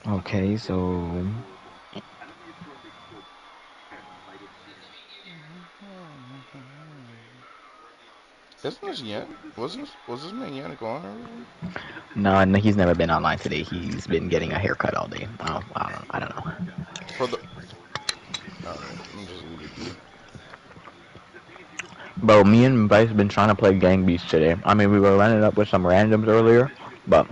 Okay, so Isn't this Yan? Was this man Yannick on already? no, no, he's never been online today. He's been getting a haircut all day. Oh, I don't know. For the alright, let me just leave it be. Bro, me and Bryce been trying to play Gang Beasts today. I mean, we were running up with some randoms earlier, but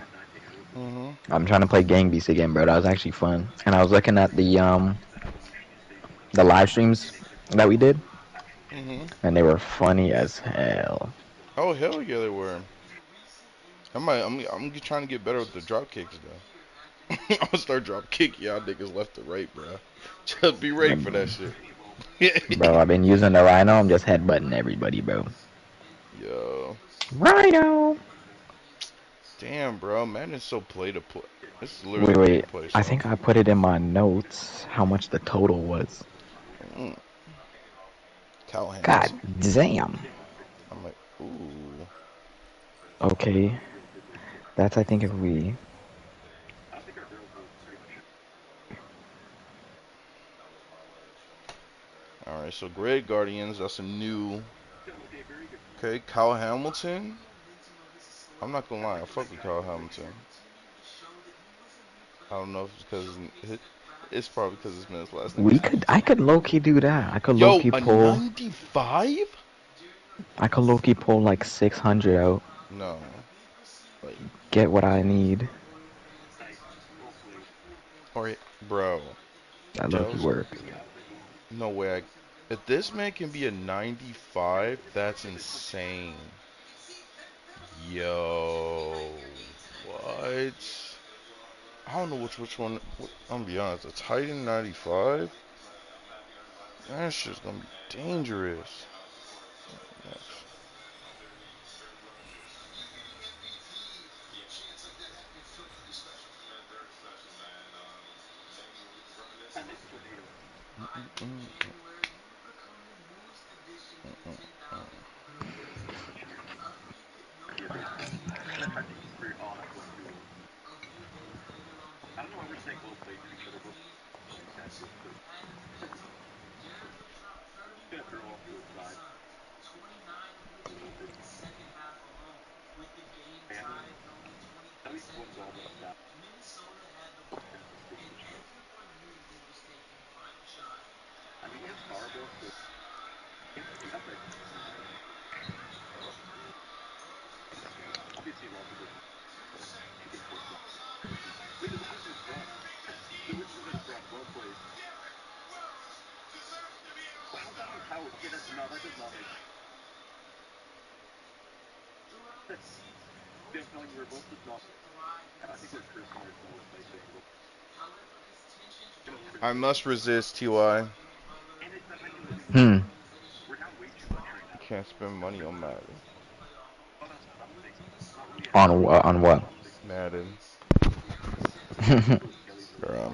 Mhm. I'm trying to play Gang Beasts again, bro. That was actually fun. And I was looking at the live streams that we did, Mhm. and they were funny as hell. Oh hell yeah, they were. I'm trying to get better with the drop kicks though. I'm gonna start drop kick y'all niggas left to right, bro. Just be ready for that shit. Bro, I've been using the Rhino. I'm just headbutting everybody, bro. Yo, Rhino. damn, bro, Madden is so play to play. It's literally Wait, play to wait. play I soft. think I put it in my notes how much the total was. Mm. Cal God Hamilton. damn. I'm like, ooh. Okay, that's I think if we. All right, so Great Guardians. That's a new. Okay, Cal Hamilton. I'm not gonna lie, I fuck with Cal Hamilton. I don't know if it's because it's probably because his man's last name We is could. I Hamilton. could low key do that. I could low Yo, key a pull. 95? I could low key pull like 600 out. No, like, Get what I need. or bro, That low key Gels. work. No way. If this man can be a 95, that's insane. Yo, what? I don't know which one. I'm gonna be honest. A Titan 95. That shit's gonna be dangerous. I must resist, Ty. Hmm. Can't spend money on Madden. On what? Madden. Bro.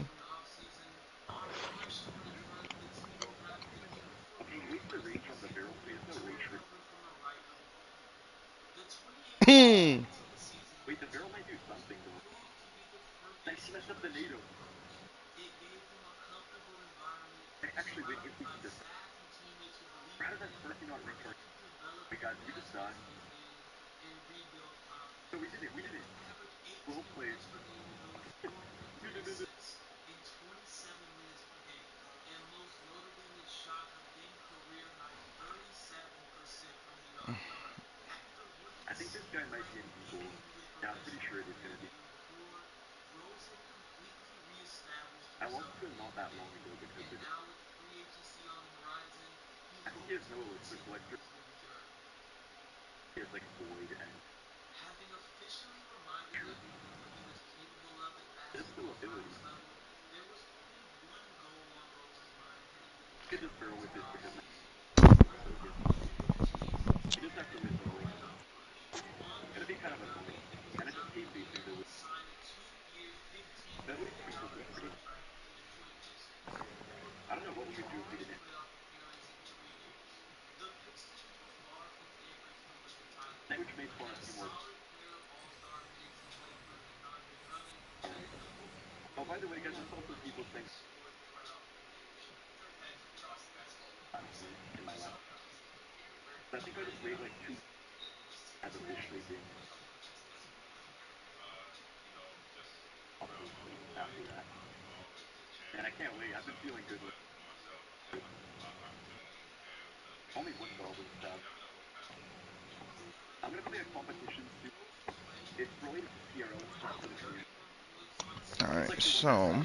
All right, so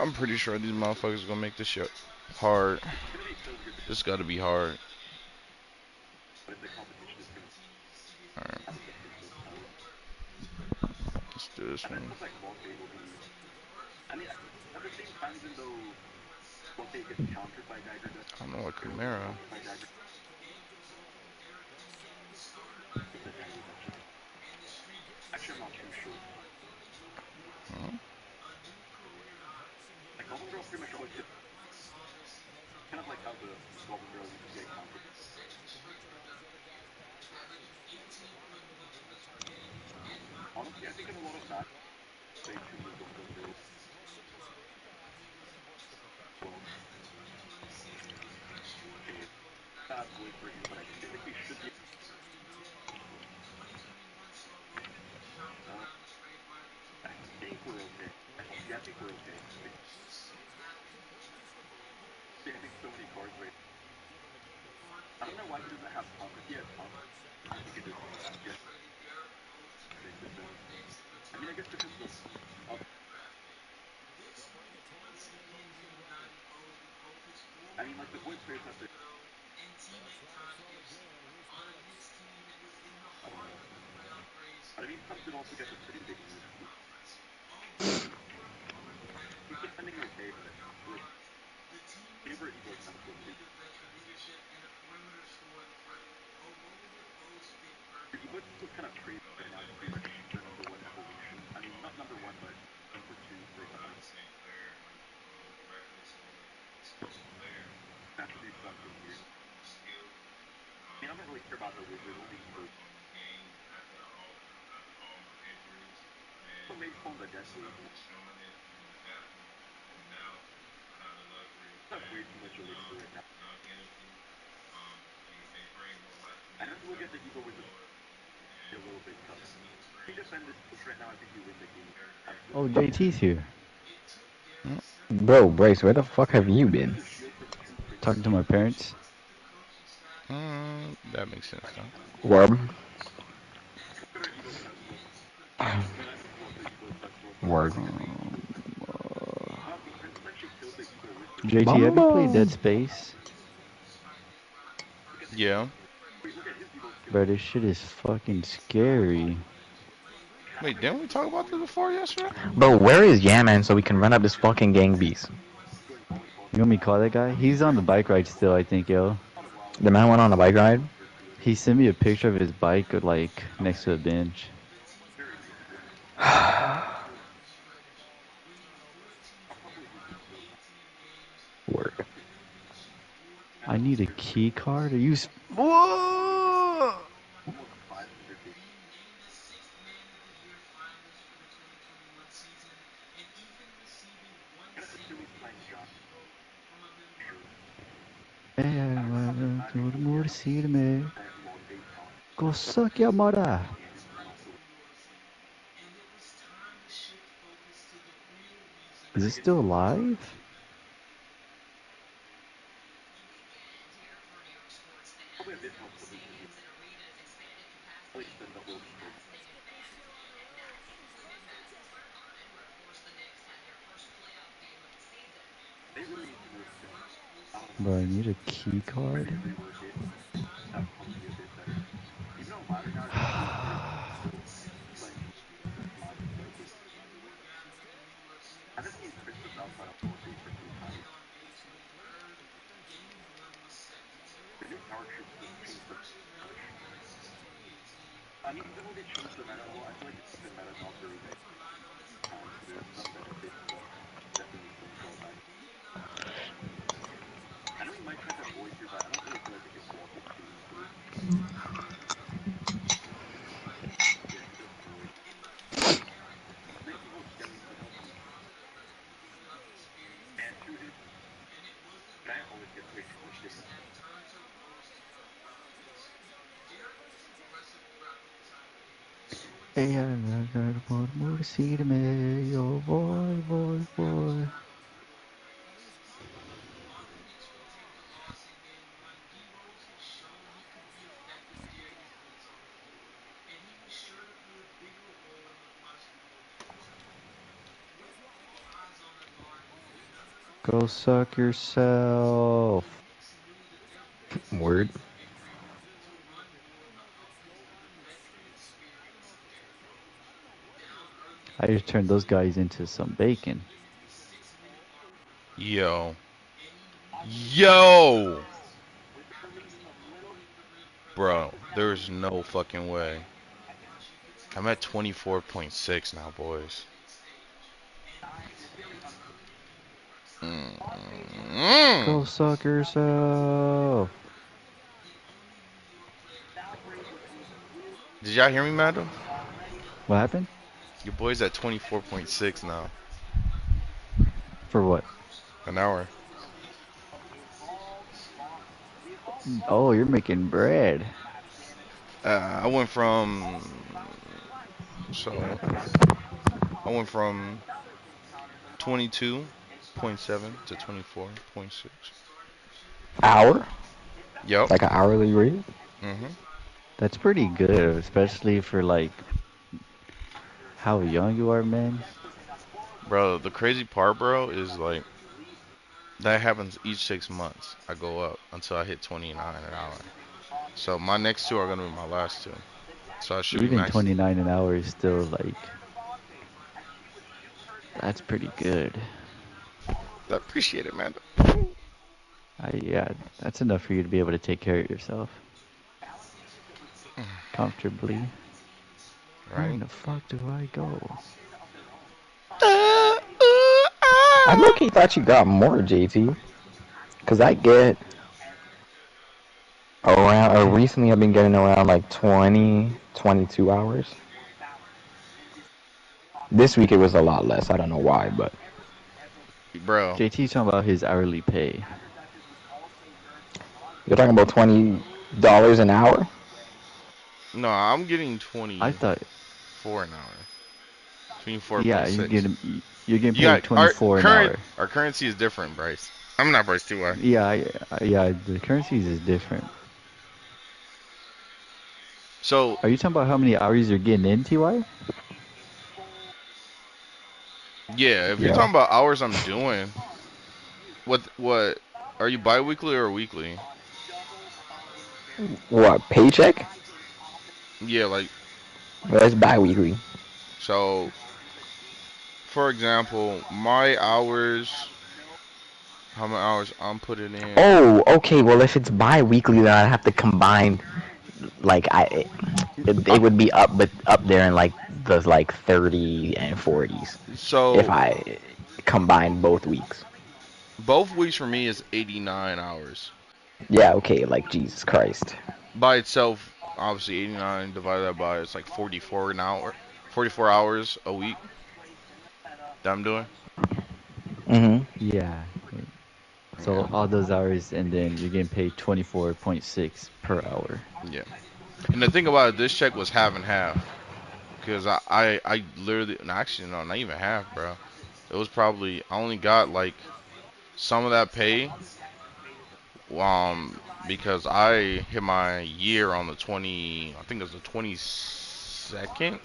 I'm pretty sure these motherfuckers gonna make this shit hard. This got to be hard. All right, let's do this one. I don't know what Chimera. Huh? Oh, JT's here. Mm, Bro, Brace, where the fuck have you been? Talking to my parents. that makes sense though. Word. Word. Uh, JT, have you played Bumbo. Dead Space? Yeah. Bro, this shit is fucking scary. Wait, didn't we talk about this before yesterday? Bro, where is Yaman so we can run up this fucking gang beast? You want me to call that guy? He's on the bike ride still, I think, yo. The man went on a bike ride? He sent me a picture of his bike, like, next to a bench. Word. I need a key card? Are you... Whoa! Decirme cosa que amará. Is it still live? Bro, I need a key card. Ella el murmurcirme, yo voy, voy, voy. Go suck yourself. Word. I just turned those guys into some bacon. Yo. Yo! Bro, there's no fucking way. I'm at 24.6 now, boys. Mm. Go suck yourself. Did y'all hear me, madam? What happened? Your boy's at 24.6 now. For what? An hour. Oh, you're making bread. I went from so I went from 22.7 to 24.6. Hour? Yep. Like an hourly rate? Mhm. That's pretty good, especially for like how young you are, man. Bro, the crazy part, bro, is like that happens each 6 months. I go up until I hit 29 an hour. So my next two are gonna be my last two. So I should be Even maxed. 29 an hour is still like that's pretty good. I appreciate it, man. Yeah, that's enough for you to be able to take care of yourself comfortably. Where in Right? the fuck do I go? I low-key thought you got more, JT. Because I get around, or recently I've been getting around like 20, 22 hours. This week it was a lot less. I don't know why, but Bro, JT's talking about his hourly pay. you're talking about $20 an hour? no, I'm getting I thought, 24 an hour. yeah, 24.6. you're getting You paid got our 24 an current hour. our currency is different, Bryce. I'm not Bryce Ty. Yeah, yeah, the currencies is different. So Are you talking about how many hours you're getting in, TY? yeah, if you're Yeah. talking about hours I'm doing, what are you biweekly or weekly? What, paycheck? Yeah, like Well, that's bi-weekly. so. For example, my hours, how many hours I'm putting in. Oh, okay. Well, if it's bi-weekly, then I'd have to combine. Like it Uh, would be up, but up there in like the like 30 and 40s if so I combine both weeks. both weeks for me is 89 hours. Yeah. Okay. Like Jesus Christ. By itself, obviously 89 divided that by it's like 44 an hour, 44 hours a week that I'm doing. Mhm. Yeah. So Yeah, all those hours, and then you're getting paid 24.6 per hour. yeah. And the thing about it, this check was half and half because I literally, no, actually no, not even half, bro. It was probably I only got like some of that pay because I hit my year on the 20, I think it was the 22nd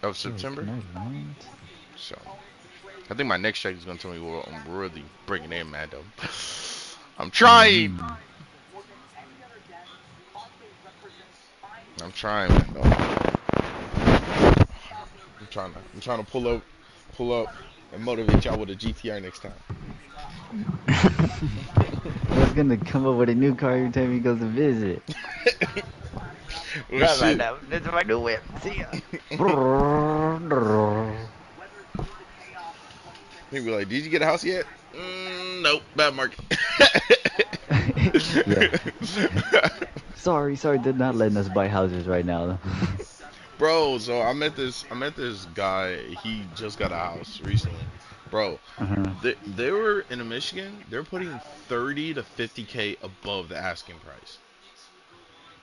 of Yo, September. can I land? So I think my next check is gonna tell me what I'm really bringing in, man. Though I'm trying, Mm-hmm. I'm trying, man. Though I'm trying to pull up, and motivate y'all with a GTR next time. Bro's gonna come up with a new car every time he goes to visit. Well, That's my shit. new, that's my new whip. See ya. Brrrr. He be like, "Did you get a house yet?" Nope, bad market. Yeah. Sorry, they're not letting us buy houses right now. Bro, so I met this guy. He just got a house recently. Bro, Uh-huh. they were in Michigan. They're putting 30 to 50K above the asking price.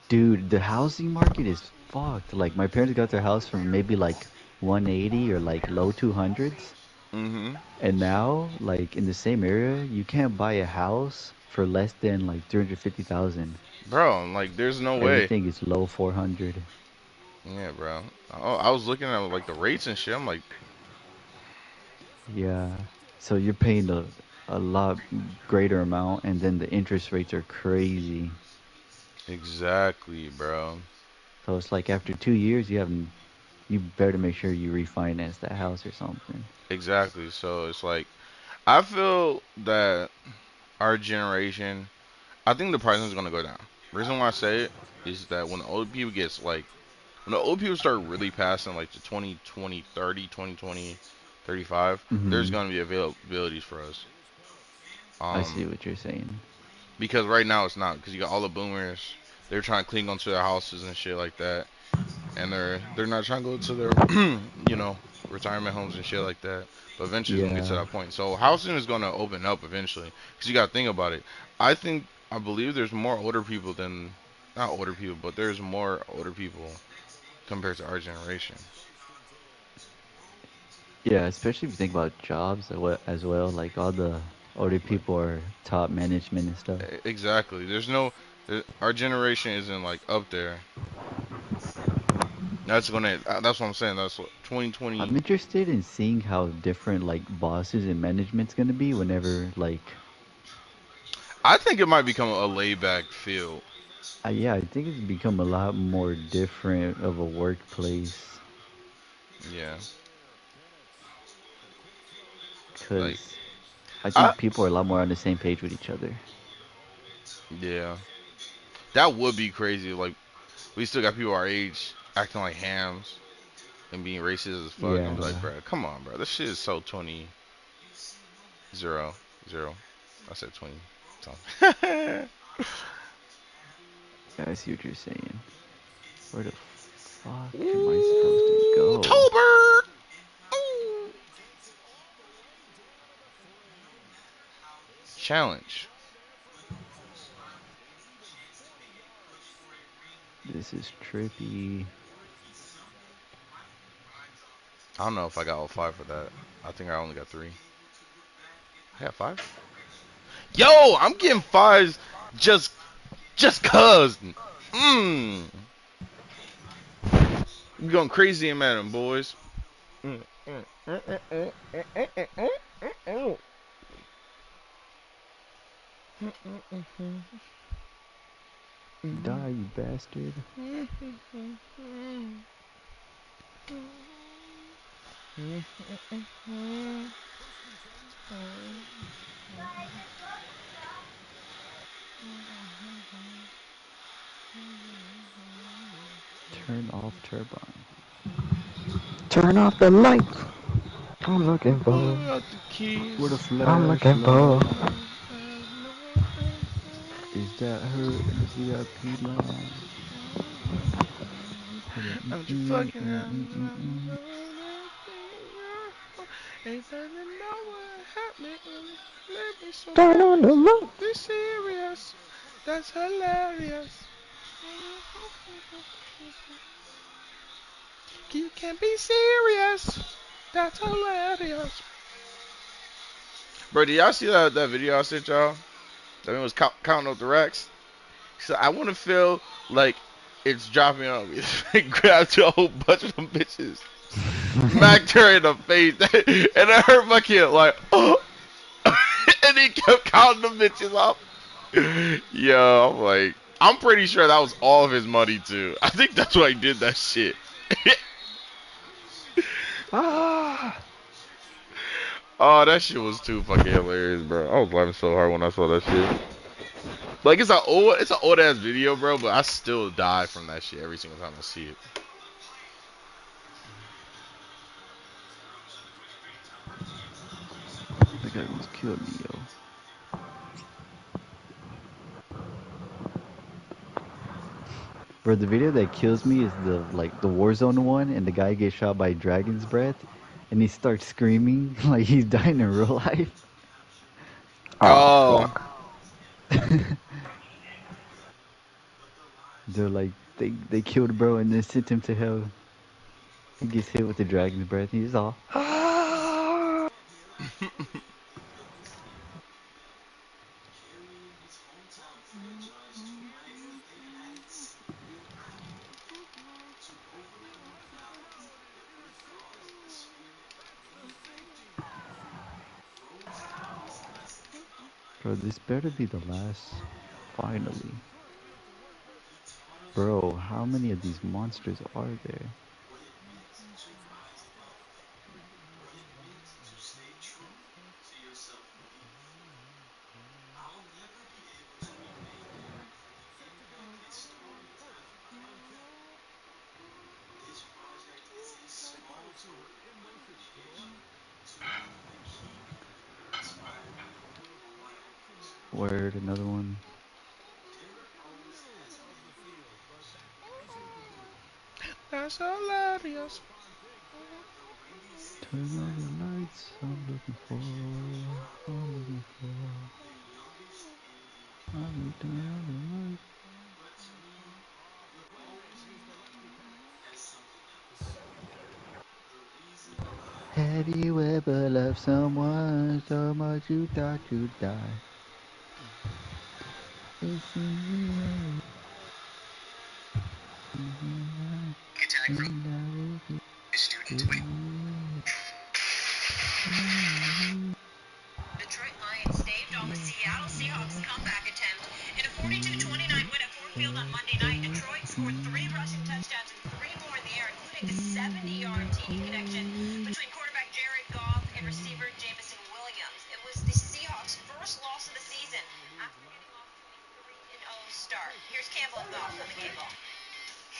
Dude, the housing market is fucked. Like my parents got their house from maybe like 180 or like low 200s, Mm-hmm. and now like in the same area, you can't buy a house for less than like 350,000. Bro, I'm like, there's no way. Everything is low 400. Yeah, bro. I was looking at like the rates and shit. I'm like, Yeah. So you're paying a lot greater amount, and then the interest rates are crazy. exactly, bro. So it's like after 2 years, you better make sure you refinance that house or something. Exactly. So it's like, I feel that our generation, I think the pricing is gonna go down. Reason why I say it is that when the old people start really passing like the 2020, 30, 2020, 35, there's Hmm. gonna be availabilities for us. I see Um, what you're saying. because right now it's not because you got all the boomers. They're trying to cling onto their houses and shit like that, and they're not trying to go to their retirement homes and shit like that. But eventually it's gonna get to Yeah. that point. So housing is gonna open up eventually because you gotta think about it. I believe there's more older people than not older people, but there's more older people compared to our generation. Yeah, especially if you think about jobs as well. Like all the older Like people are top management and stuff. exactly. Our generation isn't like up there. That's what I'm saying. That's what I'm 2020. interested in seeing how different like bosses and management's gonna be whenever like I think it might become a laid back field. yeah, I think it's become a lot more different of a workplace Yeah. Like because I I think people are a lot more on the same page with each other. yeah. That would be crazy. Like we still got people our age acting like hams and being racist as fuck. I'm like, Yeah, bro, come on, bro. This shit is so 0 0. I said 20 something. yeah, I see what you're saying. Where the fuck am I supposed to Ooh, go? Tolbert. Ooh. Challenge. This is trippy. I don't know if I got all five for that. I think I only got three. I got five. Yo, I'm getting fives just cause. Mmm. We going crazy in Madden, boys. Mm, mm, mm, mm, mm, mm, mm, mm, mm, mm, mm, mm, mm, Die, you bastard. mm, mm, Turn off turbine. Turn off the lights. I'm looking for. Pull out the keys. With a I'm looking for. flashlight. Is that her in the VIP lounge? Hold on. I'm just fucking out. Ain't nothing to know what happened. Let me so Turn far. on the light. Be serious. That's hilarious. You can be serious. That's hilarious. Bro, did y'all see that video I sent y'all? That man was counting up the racks. So I want to feel like it's dropping on me. Grabbed a whole bunch of them bitches. Smacked her in the face. And I hurt my kid like, oh. And he kept counting the bitches off. Yo, I'm like, I'm pretty sure that was all of his money too. I think that's why he did that shit. Ah! Oh, that shit was too fucking hilarious, bro. I was laughing so hard when I saw that shit. Like it's an old ass video, bro, but I still die from that shit every single time I see it. That guy almost killed me, yo. Bro, the video that kills me is the Warzone one, and the guy gets shot by dragon's breath, and he starts screaming like he's dying in real life. Oh Oh, fuck. They're like they killed bro and then sent him to hell. He gets hit with the dragon's breath. He's all. Bro, this better be the last. Finally. Bro, how many of these monsters are there? Word, another one. that's hilarious. Turn on the lights. I'm looking for. I'm looking for. I'm looking turn on the lights. Have you ever loved someone so much you thought you'd die? It seems you never. Detroit Lions staved off a Seattle Seahawks comeback attempt in a 42-29 win at Ford Field on Monday night. Detroit scored 3 rushing touchdowns and 3 more in the air, including a 70-yard TD connection between quarterback Jared Goff and receiver Jamison Williams. It was the Seahawks' first loss of the season after getting off to a 3-0 start. Here's Campbell and Goff on the game ball.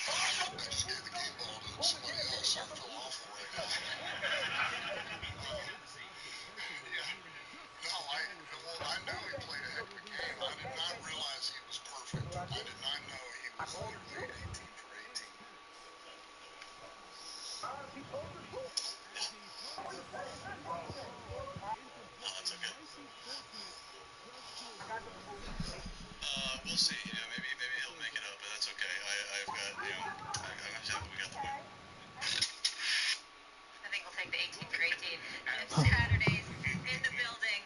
I just gave the game ball to somebody else. I feel awful right now. Yeah. No, I knew he played a heck of a game. I did not realize he was perfect. I did not know he was literally 18 for 18. No, that's okay. We'll see. Maybe he'll make it up, but that's okay. I've got I'm just happy we got the win. I think we'll take the 18 for 18. Saturdays in the building.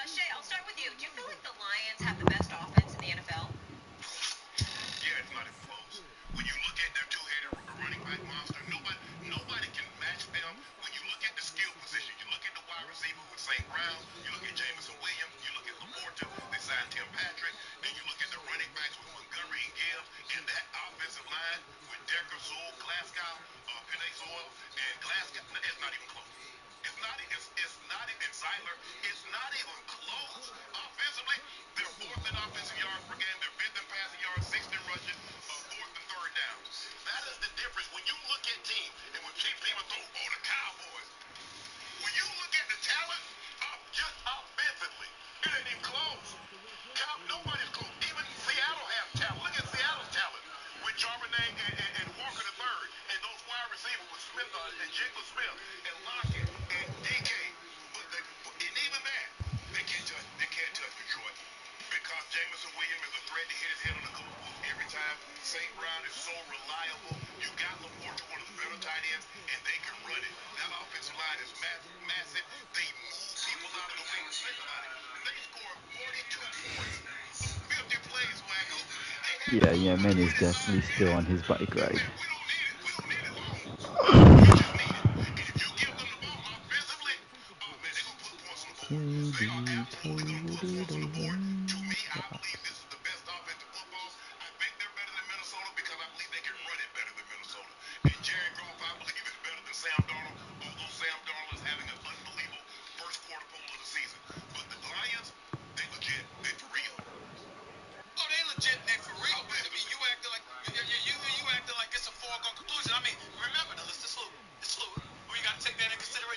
Shay, I'll start with you. Do you feel like the Lions have the best offense in the NFL? Yeah, it's not even close. When you look at their two-headed running back monster, nobody can match them. When you look at the skill position, you look at the wide receiver with St. Brown, you look at Jameson Williams, you look at Laporta, they signed Tim Patrick, then you look at the running backs with Montgomery and Gibbs, and that offensive line with Derek Azul, Glasgow, Penny Sewell, and Glasgow, it's not even close. It's not even Zeiler. It's not even close. Offensively, they're fourth in offensive yards per game. They're fifth in passing yards, sixth in rushing, fourth and third downs. That is the difference. When you look at teams, and when people throw, the Cowboys, when you look at the talent, just offensively, it ain't even close. Nobody's close. Even Seattle has talent. Look at Seattle's talent with Charbonnet and Walker the third, and those wide receivers with Smith and Jiggle Smith and Lockett and DK. And even that, they can't touch Detroit. Because Jameson Williams is a threat to hit his head on the goal post every time. St. Brown is so reliable. You got Laporte, one of the better tight ends, and they can run it. That offensive line is massive. They move people out of the way. Think about it. They scored 42 points on 50 plays, Wacko. They had Yeah, yeah, man is 225 definitely still on yards. his bike Listen, ride. we don't need it. We don't need it long. We just need it. And if you give them the ball offensively, oh man, they're gonna put points on the board. They are Baby, absolutely gonna told put it points on the over board. To me, I believe rocks. this is the best offensive football. I think they're better than Minnesota because I believe they can run it better than Minnesota. And Jared Goff, I believe, is better than Sam Darnold. Although Sam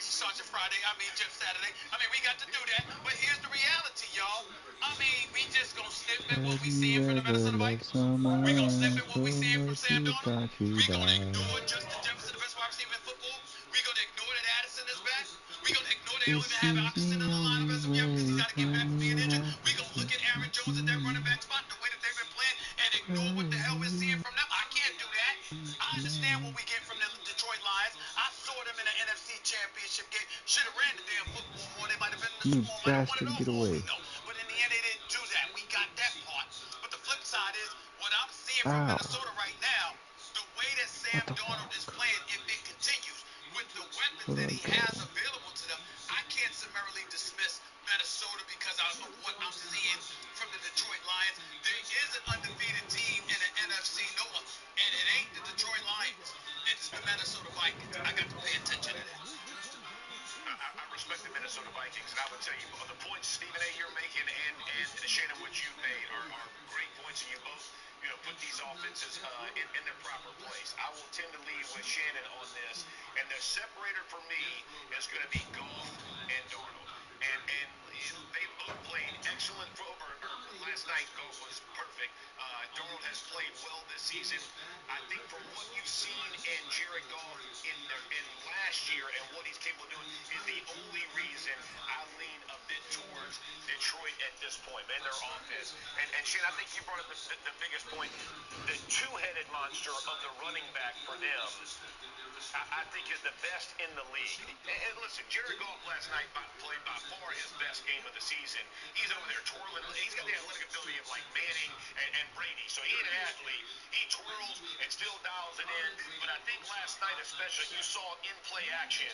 Crazy Sergeant Friday. I mean Jeff Saturday. I mean we got to do that. But here's the reality, y'all. I mean we just gonna sniff at what Have we you seeing from the ever Minnesota loved Vikings. We gonna sniff someone at what so we seeing from much Sam he Darnold. thought you We gonna died? ignore Justin Jefferson, the best wide receiver in football. We gonna ignore that Addison is back. We gonna ignore they don't This even have is Anderson in the the lineup only as of yet because he's way got to get for back from being me injured. not We to gonna look get at Aaron Jones at that running back spot, the way that they've been playing, and ignore what the hell we're seeing crazy. from them. I can't do that. I understand what we get from the Detroit Lions. I saw them in the NFC Championship game. Should have ran the damn football more. They might have been in the You Super Bowl. Might have won it bastard, all get for all we away. know. But in the end, they didn't do that. We got that part. But the flip side is what I'm seeing from Ow. Minnesota right now. The way that Sam What the Darnold is fuck? playing, if it continues with the weapons Where do that I he has go? available to them, I can't summarily dismiss Minnesota because of what I'm seeing from the Detroit Lions. There is an undefeated team in the NFC North, and it ain't the Detroit Lions. It's the Minnesota Vikings. I got to pay attention to that. I respect the Minnesota Vikings, and I would tell you the points Stephen A. you're making and Shannon, what you made are great points, and you both put these offenses in their proper place. I will tend to lead with Shannon on this, and the separator for me is going to be Goff and Darnold. And they both played excellent. Or last night, Goff was perfect. Darnold has played well this season. I think from what you've seen in Jared Goff in last year and what he's capable of doing is the only reason I lean a bit towards Detroit at this point, man, their offense. And Shane, I think you brought up the biggest point. The two-headed monster of the running back for them I think is the best in the league. And listen, Jared Goff last night played by far his best game of the season. He's over there twirling. He's got the athletic ability of like Manning and Brady. So he ain't an athlete. He twirls and still dials it in. But I think last night especially, you saw in play action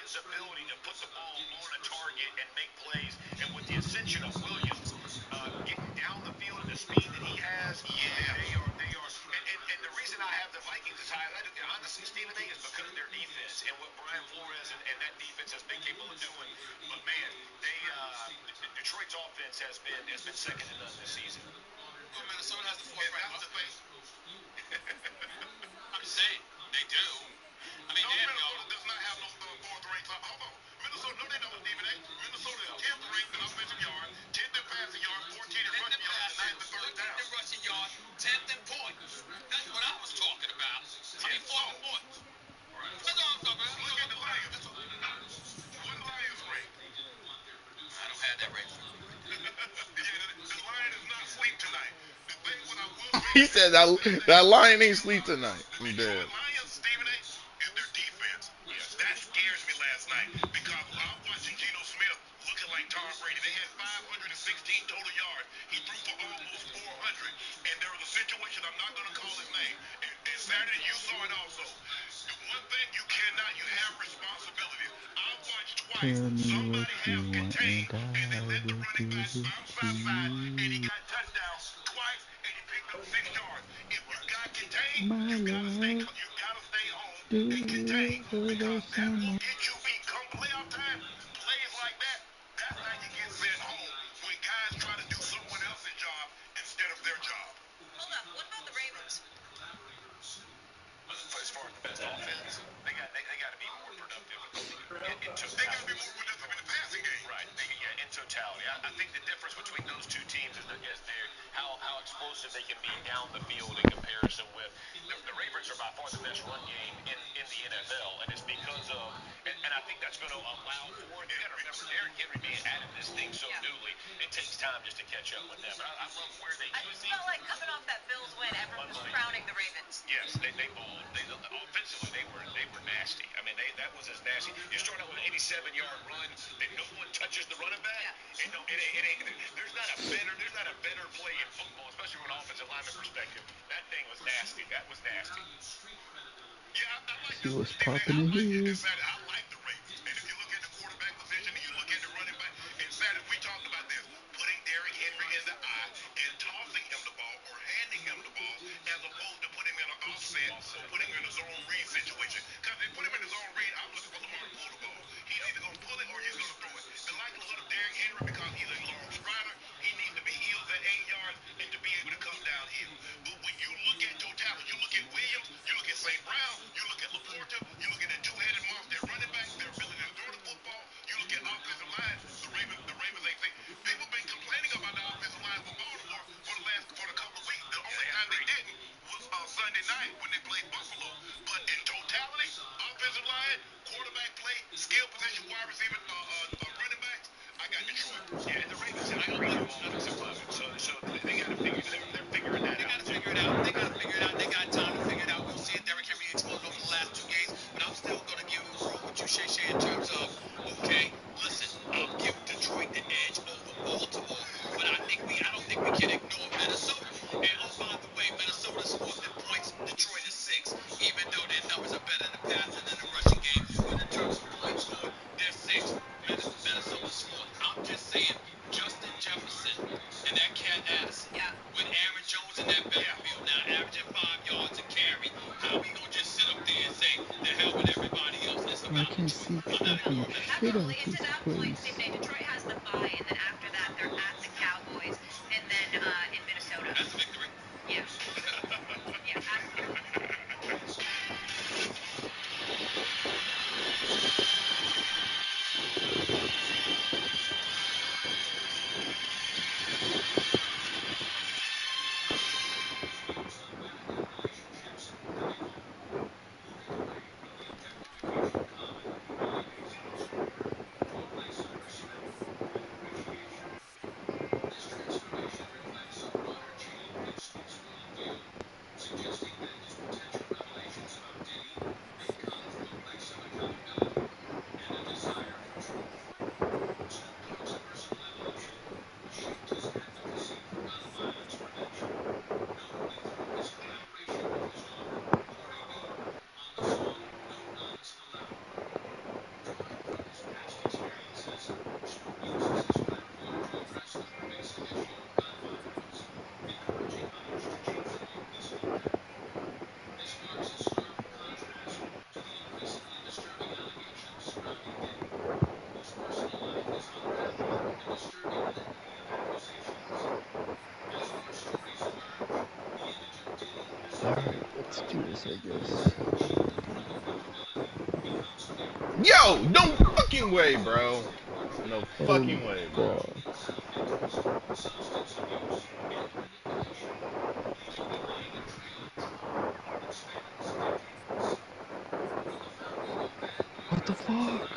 his ability to put the ball on a target and make plays. And with the ascension of Williams getting down the field at the speed that he has, they are. And the reason I have the Vikings as high as I do, honestly, Stephen A. is because of their defense and what Brian Flores and that defense has been capable of doing. But man, Detroit's offense has been second to none this season. Well, Minnesota has the fourth ranked offense. I'm just saying they do. I mean, No, damn, Minnesota y'all. does not have no fourth ranked. Hold on, Minnesota. No, they don't, Stephen A. Minnesota is 10th ranked in offensive yards, 10th in passing yards, 14th in rushing yards, and 9th in third down. 14th in rushing yards, 10th in points. That's what I was talking about. I mean, 4th in points. Right. That's all I'm talking about. Look at the Lions. What Lions rank? I don't have that right in front of me right there. Yeah, the Lion is not asleep tonight. The thing what I will say He is said that lion ain't sleep tonight. the I'm Detroit dead. Lions, Stephen A., is their defense. Yes. That scares me last night because I'm watching Geno Smith looking like Tom Brady. They had 516 total yards. He threw for almost 400. And there was a situation, I'm not going to call his name. And Saturday, you saw it also. The one thing you cannot, you have responsibility. I watched twice. Tell me what Somebody you have want and contained, and they I let the will running back give it bounce to outside, and he you. got touchdown twice, and he picked up 6 yards. If you got contained, My love, you gotta stay home do and contain you ever because that will someone? get you beat come playoff time. Plays like that, that's how you get sent home when guys try to do someone else's job instead of their job. Hold up. What about the Ravens? But as far as the best offense, they got to be more productive in They got totality. to be more productive in the passing game. Right. In totality, I think the difference between those two teams is how explosive they can be down the field in comparison with the Ravens are by far the best run game in the NFL, and it's because of and I think that's going to allow for it. You got to remember Derrick Henry being added this thing so newly, it takes time just to catch up with them. I love where they I could just be. felt like coming off that Bills win, everyone was crowning the Ravens. Yes, they balled. Offensively they were nasty. I mean that was as nasty. You start out with an 87-yard run, then no one touches the running back. Yeah. And no, it ain't. There's not a better play in football, especially from an offensive lineman perspective. That thing was nasty. That was nasty. Yeah, I like See this. what's Stephen A. popping I in like it. here. And Saturday, I like the Ravens. And if you look at the quarterback position and you look at the running back, and Saturday, we talked about this, putting Derrick Henry in the eye and tossing him the ball or handing him the ball as opposed to putting him in an offset or putting him in a zone read situation. Because if they put him in a zone read, I'm looking for Lamar to pull the ball. He's either going to pull it or he's going to throw it. The likelihood of Derrick Henry, because he's a long strider, he needs to be heels at 8 yards and to be able to come downhill. But when you look at totality, you look at Williams, you look at St. Brown, you look at Laporta, you look at the two-headed monster at running back, their ability to throw wide receiver, running backs, I got Detroit. Yeah, and the Ravens have a great offensive line. So they got to figure. They're figuring that They got out to too. figure it out. They got to figure it out. They got time to figure it out. We'll see if Derrick Henry exploded over the last 2 games. But I'm still going to roll with you, Shay Shay, in terms of, okay, listen, I'll give Detroit the edge over Baltimore. But I don't think we can ignore Minnesota. And oh, by the way, Minnesota's fourth in points. Detroit is sixth. Even though their numbers are better in the passing than the rushing game, but in terms of points scored, they're sixth. Minnesota's fourth. I'm just saying, Justin Jefferson and that cat Addison. Yeah. With Aaron Jones in that backfield now, averaging 5 yards a carry. How we gonna just sit up there and say the hell with everybody else? It's Bro, I about can't Detroit. see I'm not fucking ignoring shit Minnesota. out Absolutely. And to this that point, Stephen place. A. Detroit has the bye, and then after that, they're at the Cowboys, and then in Minnesota. That's a victory. Yeah. Yeah. Alright, let's do this, I guess. Yo, no fucking way, bro. No Oh, fucking way, bro. fuck. What the fuck?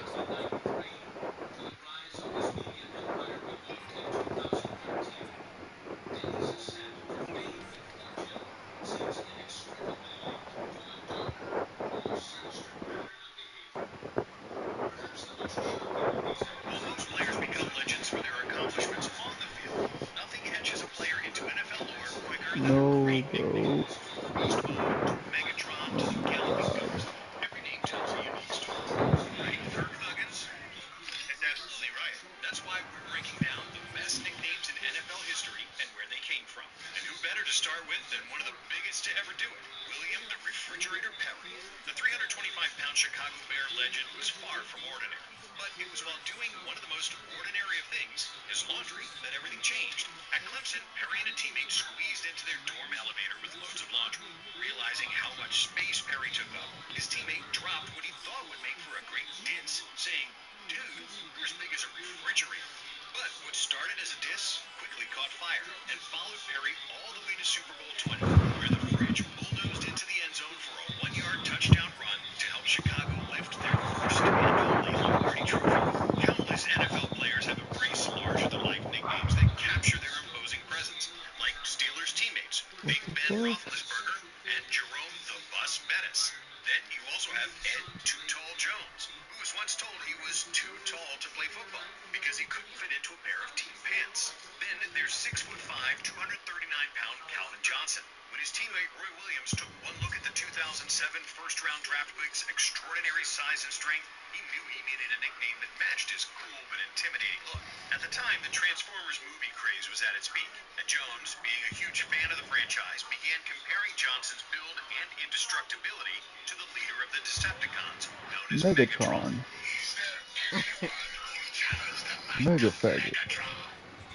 While most players become legends for their accomplishments on the field, nothing etches a player into NFL lore quicker than a No, great nickname. bro. Most Followed, Megatron to Oh the my Galloping god. Ghost, every name tells a unique story. Right, Kirk Thuggins? That's absolutely right. That's why we're breaking down the best nicknames in NFL history and where they came from. And who better to start with than one of the biggest to ever do it, William the Refrigerator Perry. The 325-pound Chicago Bear legend was far from ordinary. But it was while doing one of the most ordinary of things, his laundry, that everything changed. At Clemson, Perry and a teammate squeezed into their dorm elevator with loads of laundry. Realizing how much space Perry took up, his teammate dropped what he thought would make for a great diss, saying, "Dude, you're as big as a refrigerator." But what started as a diss quickly caught fire and followed Perry all the way to Super Bowl 20, where the Fridge bulldozed into the end zone for a 1-yard touchdown run to help Chicago lift their first and only Lombardi trophy. Countless NFL players have embraced larger-than-life nicknames that capture their imposing presence, like Steelers teammates What Big the Ben fuck? Roethlisberger and Jerome the Bus Bettis. Then you also have Ed Too Tall Jones, who was once told he was too tall to play football because he couldn't fit into a pair of team pants. Then there's 6'5", 239-pound Calvin Johnson. When his teammate Roy Williams took one look at the 2007 first-round draft pick's extraordinary size and strength, he knew he needed a nickname that matched his cool but intimidating look. At the time, the Transformers movie craze was at its peak, and Jones, being a huge fan of the franchise, began comparing Johnson's build and indestructibility to the leader of the Decepticons, known as Megatron. Megatron. Mega faggot. Megatron.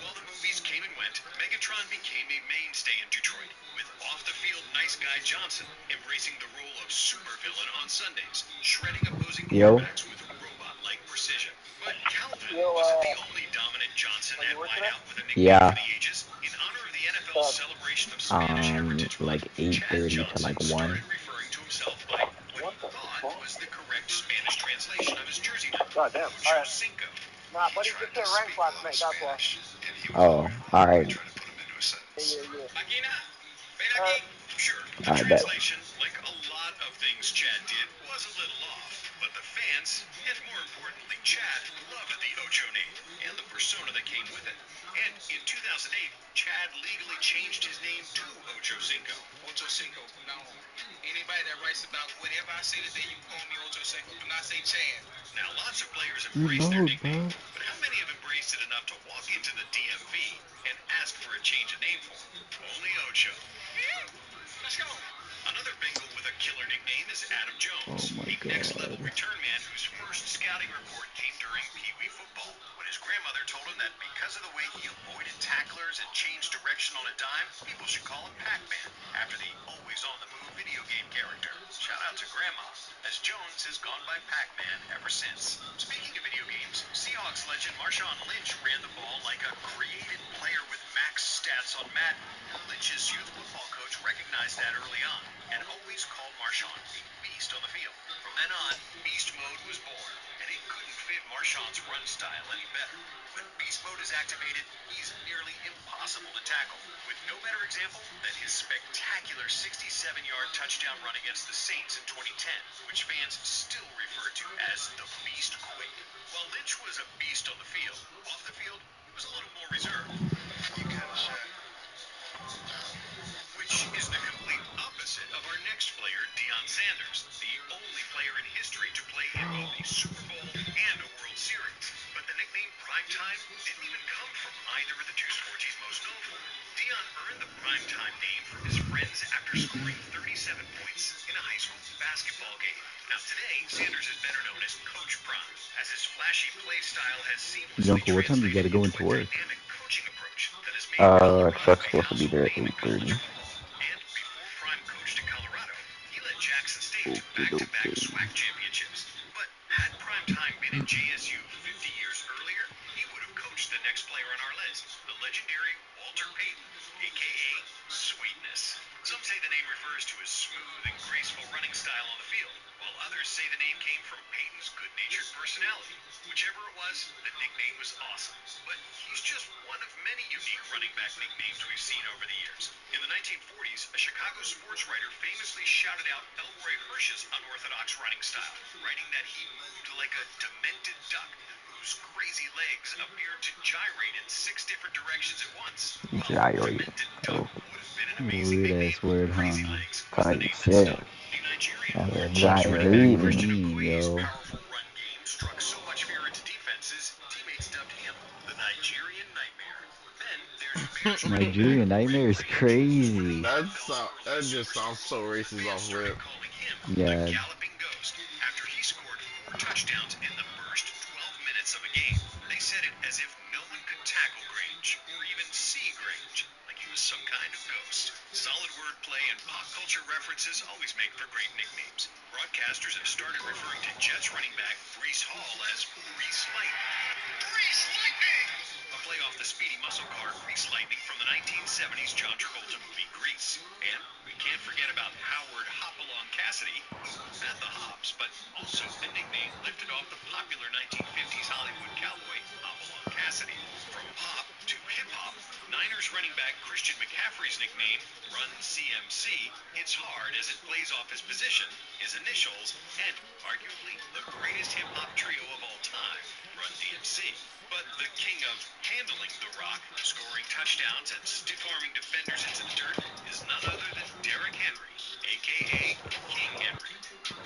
While the movies came and went, Megatron became a mainstay in Detroit, with off-the-field nice guy Johnson embracing the role of supervillain on Sundays, shredding opposing Yo. quarterbacks with robot-like precision. But Calvin wasn't the only dominant Johnson at wideout with a nickname for Yeah. the ages. In honor of the NFL's celebration of Spanish Heritage Month, Like Chad 8:30 to Johnson like started 1. referring to himself by what he thought was the correct Spanish translation of his jersey number. Ocho Cinco. He tried to speak a lot of Spanish, and he was Oh, wondering all why I right, tried to put him into a sentence. Makina, ven aquí. Sure, the all right, bet. translation, like a lot of things Chad did, was a little off. But the fans, and more importantly, Chad, loved the Ocho name and the persona that came with it. And in 2008, Chad legally changed his name to Ocho Cinco. Ocho Cinco. Now, anybody that writes about whatever I say today, you call me Ocho Cinco. Do not say Chad. Now, lots of players embrace their Reload, nickname, bro. but how many have embraced it enough to walk into the DMV and ask for a change of name for him? Only Ocho. Let's go. Another Bengal with a killer nickname is Adam Oh Jones, my a next-level god. return man whose first scouting report came during Pee Wee football, when his grandmother told him that because of the way he avoided tacklers and changed direction on a dime, people should call him Pac-Man, after the always-on-the-move video game character. Shout out to Grandma, as Jones has gone by Pac-Man ever since. Speaking of video games, Seahawks legend Marshawn Lynch ran the ball like a created player with max stats on Madden. Lynch's youth football coach recognized that early on and always called Marshawn a beast on the field. From then on, beast mode was born, and it couldn't fit Marshawn's run style any better. When beast mode is activated, he's nearly impossible to tackle, with no better example than his spectacular 67-yard touchdown run against the Saints in 2010, which fans still refer to as the Beast Quake. While Lynch was a beast on the field, off the field, he was a little more reserved. You kind of said, which is the complete opposite of our next player, Deion Sanders, the only player in history to play in both a Super Bowl and a World Series. But the nickname Primetime didn't even come from either of the two sports he's most known for. Deion earned the Primetime name from his friends after scoring 37 points in a high school basketball game. Now today, Sanders is better known as Coach Prime, as his flashy play style has seamlessly Junko, what time you translated gotta go into into a work? dynamic coaching approach that has made Colorado Truck's a supposed to be household there at name in college 8:30. football. And before Prime coached at Colorado, he led Jackson State to Okay, back-to-back okay. SWAC championships. But had Prime Time been at JSU 50 years earlier, he would have coached the next player on our list, the legendary Walter Payton, aka Sweetness. Some say the name refers to his smooth and graceful running style on the field, while others say the name came from Payton's good-natured personality. Whichever it was, the nickname was awesome. But he's just one of many unique running back nicknames we've seen over the years. In the 1940s, a Chicago sports writer famously shouted out Elroy Hirsch's unorthodox running style, writing that he moved like a demented duck whose crazy legs appeared to gyrate in 6 different directions at once. While Gyrate. demented duck Oh, would have been an amazing Weird nickname, ass word, Crazy huh? Legs was the type name that shit. stuck. A Nigerian Out here born What cheese does running that back even gyrating. Christian mean, Okoye's yo? powerful run game struck so much fear into defenses, teammates dubbed him the Nigerian Nightmare. Then there's beard training back Nigerian Greg Nightmare is Range, a crazy. 40-year-old fella who That was a just superstar. sounds so racist Fans off started rip. calling him the Yeah, Galloping Ghost after he scored 4 touchdowns in the first 12 minutes of a game. They said it as if no one could tackle Grange or even see Grange, like he was some kind of ghost. Solid wordplay and pop culture references always make for great nicknames. Broadcasters have started referring to Jets running back Brees Hall as Brees Lightning. Brees Lightning! A play off the speedy muscle car Grease Lightning from the 1970s John Travolta movie Grease. And we can't forget about Howard Hopalong Cassidy, who had the hops, but also a nickname lifted off the popular 1950s Hollywood cowboy Hopalong Cassidy. From pop to hip-hop, Niners running back Christian McCaffrey's nickname, Run CMC, hits hard as it plays off his position, his initials, and arguably the greatest hip-hop trio of all time, Run DMC. But the king of handling the rock, scoring touchdowns and stiff-arming defenders into the dirt is none other than Derrick Henry, aka King Henry.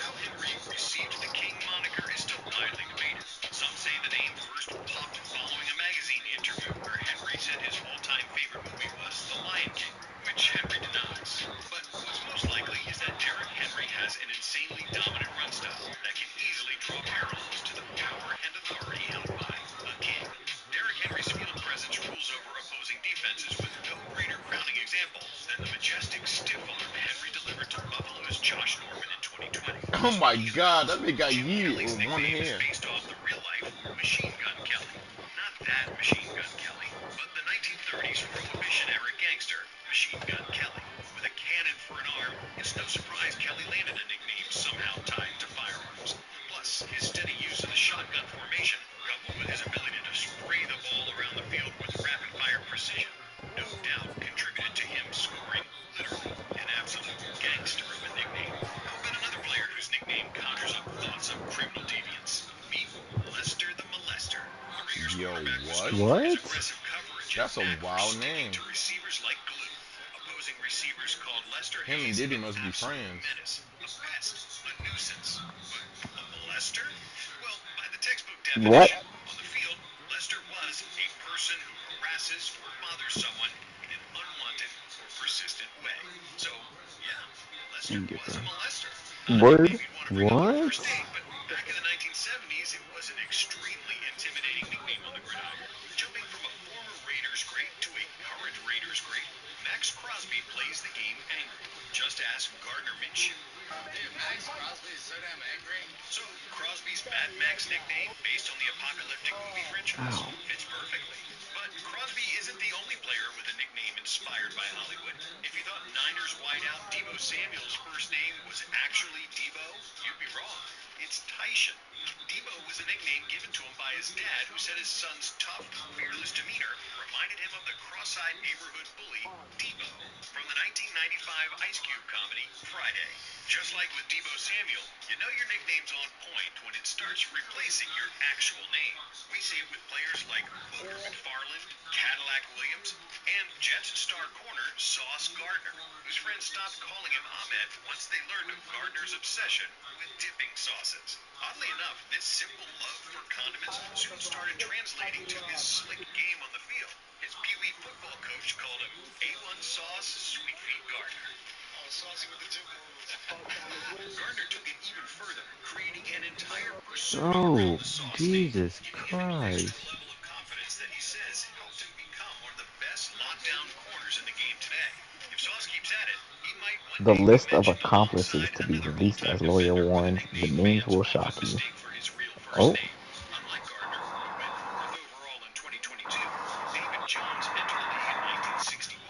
How Henry received the King moniker is still widely debated. Some say the name first popped following a magazine interview where Henry said his all-time favorite movie was The Lion King, which Henry denies. But what's most likely is that Derrick Henry has an insanely dominant run style that can easily draw parallels to the power and authority held by a king. Derrick Henry's field presence rules over opposing defenses with no greater crowning example than the majestic stiff arm Henry delivered to Buffalo's Josh Norman in 2020. Oh my Speaking of god, that Bills, nigga got Jim yeet Kelly's with one nickname is hand. based off the real-life Machine Gun Kelly. Not that Machine Gun Kelly, but the 1930s Prohibition-era gangster, Machine Gun Kelly. With a cannon for an arm, it's no surprise Kelly landed a nickname somehow tied to firearms. Plus, his steady use of the shotgun formation Yo, what? His What? aggressive coverage and That's a knack for wild sticking name. to receivers like glue. Opposing receivers called Lester Him and Hayes Diddy an must be absolute friends. menace, a pest, a nuisance. But a molester? Well, by the textbook What? definition, on the field, Lester was a person who harasses or bothers someone in an unwanted or persistent way. So, yeah, Lester Dang it, was bro. a molester. Not a nickname Word? you'd want to bring up on a first What? date, but back in the 1970s, it was an extremely intimidating nickname on the gridiron. Jumping from a former Raiders great to a current Raiders great, Max Crosby plays the game angry. Just ask Gardner Minshew. Dude, Max Crosby is so damn angry. So, Crosby's Mad Max nickname, based on the apocalyptic movie franchise, Ow. fits perfectly. But Crosby isn't the only player with a nickname inspired by Hollywood. If you thought Niners wideout Deebo Samuel's first name was actually Debo, you'd be wrong. It's Tyshawn. Debo was a nickname given to him by his dad, who said his son's tough, fearless demeanor reminded him of the cross-eyed neighborhood bully, Debo, from the 1995 Ice Cube comedy, Friday. Just like with Debo Samuel, you know your nickname's on point when it starts replacing your actual name. We see it with players like Booger McFarland, Cadillac Williams, and Jets star corner Sauce Gardner, whose friends stopped calling him Ahmed once they learned of Gardner's obsession with dipping sauces. Oddly enough, this simple love for condiments soon started translating to his slick game on the field. His Pee Wee football coach called him A1 Sauce Sweet Feet Gardner. Oh, saucy with the dip moves. Gardner took it even further, creating an entire persona around Bro, the Sauce name, Jesus giving him an extra Christ. level of confidence that he says helped him become one of the best lockdown corners in the game today. If Sauce keeps at it, he might one The day be list of mentioned accomplices alongside to be another released all-time as lawyer defender with a warns. The nickname names fans will would not shock you. mistake for his real first Oh, name. Unlike Gardner, who went fourth overall in 2022, David Jones entered the league in 1961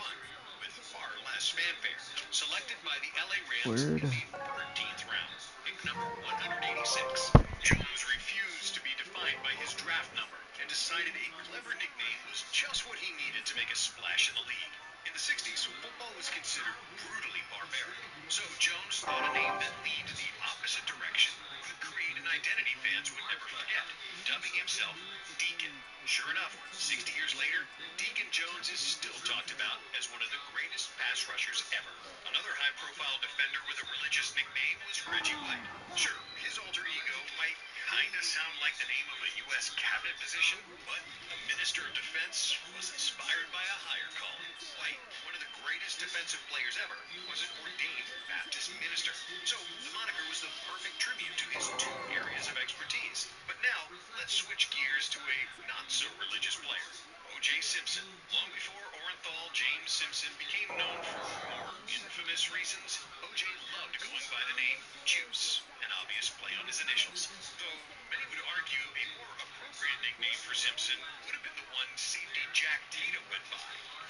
with far less fanfare. Selected by the LA Rams in Word. the 13th round, pick number 186. Jones refused to be defined by his draft number and decided a clever nickname was just what he needed to make a splash in the league. In the 60s, football was considered brutally barbaric. So Jones thought a name that leaned the opposite direction could create an identity fans would never forget, dubbing himself Deacon. Sure enough, 60 years later, Deacon Jones is still talked about as one of the greatest pass rushers ever. Another high-profile defender with a religious nickname was Reggie White. Sure, his alter ego might kinda sound like the name of a U.S. cabinet position, but the Minister of Defense was inspired by a higher calling. White, one of the greatest defensive players ever, was an ordained Baptist minister. So the moniker was the perfect tribute to his two areas of expertise. But now, let's switch gears to a not-so-religious player. O.J. Simpson. Long before Orenthal James Simpson became known for more infamous reasons, O.J. loved going by the name Juice, an obvious play on his initials. Though many would argue a more appropriate nickname for Simpson would have been the one safety Jack Tatum went by,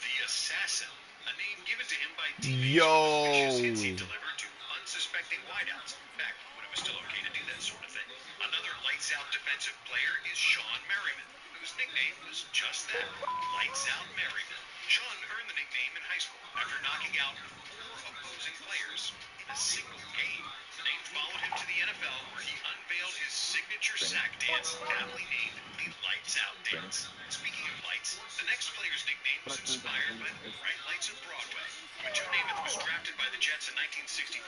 the Assassin, a name given to him by teammates for the vicious hits he Yo. delivered to unsuspecting wideouts, back when it was still okay to do that sort of thing. Another lights-out defensive player is Sean Merriman, whose nickname was just that, Lights Out Merriman. Sean earned the nickname in high school after knocking out 4 opposing players in a single game. The name followed him to the NFL, where he unveiled his signature sack dance, aptly named the Lights Out Dance. Speaking of lights, the next player's nickname was inspired by the bright lights of Broadway. When Joe Namath was drafted by the Jets in 1965,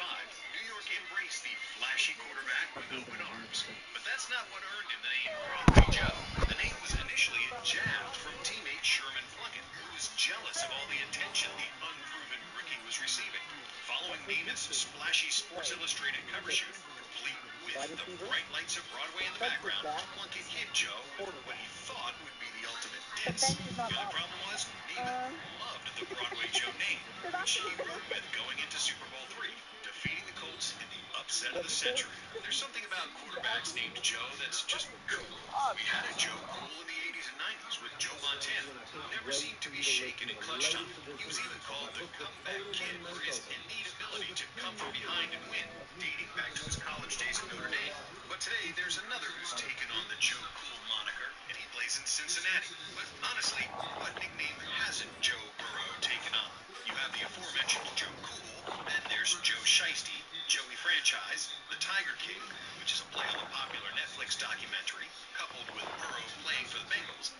New York embraced the flashy quarterback with open arms. But that's not what earned him the name Broadway Joe. The name was initially jabbed from teammate Sherman Plunkett, who was jealous of all the attention the unproven rookie was receiving. Following Namath's splashy Sports Illustrated cover shoot, complete with the bright lights of Broadway in the background, Plunkett hit Joe with what he thought would be the ultimate diss. The only problem was, Namath loved the Broadway Joe name, which he rode with going into Super Bowl III, defeating the Colts in the upset of the century. There's something about quarterbacks named Joe that's just cool. We had a Joe Cool in the 80s and 90s with Joe Montana, who never seemed to be shaken in clutch time. He was even called the comeback kid for his innate ability to come from behind and win, dating back to his college days at Notre Dame. But today, there's another who's taken on the Joe Cool moniker, and he plays in Cincinnati. But honestly, what nickname hasn't Joe Burrow taken on? You have the aforementioned Joe Cool, then there's Joe Shiesty, Joey Franchise, the Tiger King, which is a play on the popular Netflix documentary, coupled with Burrow playing for the Bengals,